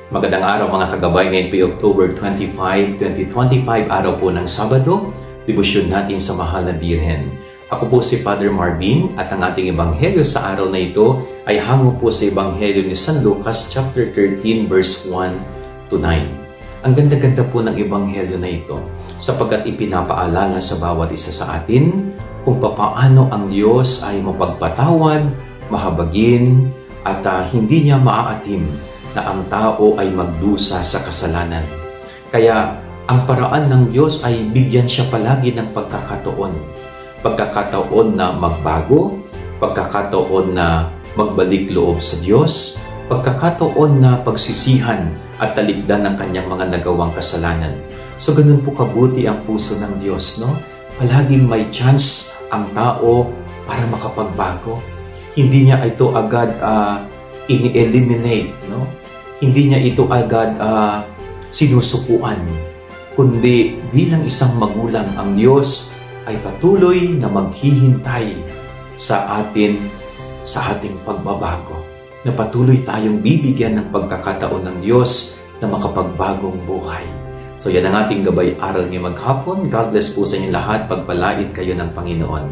Magandang araw mga kagabay, ngayon po October 25, 2025, araw po ng Sabado, debosyon natin sa Mahal na Birhen. Ako po si Father Marvin at ang ating ebanghelyo sa araw na ito ay hango po sa ebanghelyo ni San Lucas chapter 13 verse 1 to 9. Ang ganda-ganda po ng ebanghelyo na ito sapagkat ipinapaalala sa bawat isa sa atin kung papaano ang Diyos ay mapagpatawad, mahabagin at hindi niya maaatim na ang tao ay magdusa sa kasalanan. Kaya ang paraan ng Diyos ay bigyan siya palagi ng pagkakataon. Pagkakataon na magbago, pagkakataon na magbalik loob sa Diyos, pagkakataon na pagsisihan at talikdan ng kanyang mga nagawang kasalanan. So ganun po kabuti ang puso ng Diyos, no? Palaging may chance ang tao para makapagbago. Hindi niya ito agad ini-eliminate, no? Hindi niya ito agad sinusukuan, kundi bilang isang magulang ang Diyos ay patuloy na maghihintay sa atin sa ating pagbabago. Na patuloy tayong bibigyan ng pagkakataon ng Diyos na makapagbagong buhay. So yan ang ating gabay aral ngayong maghapon. God bless po sa inyong lahat. Pagpalait kayo ng Panginoon.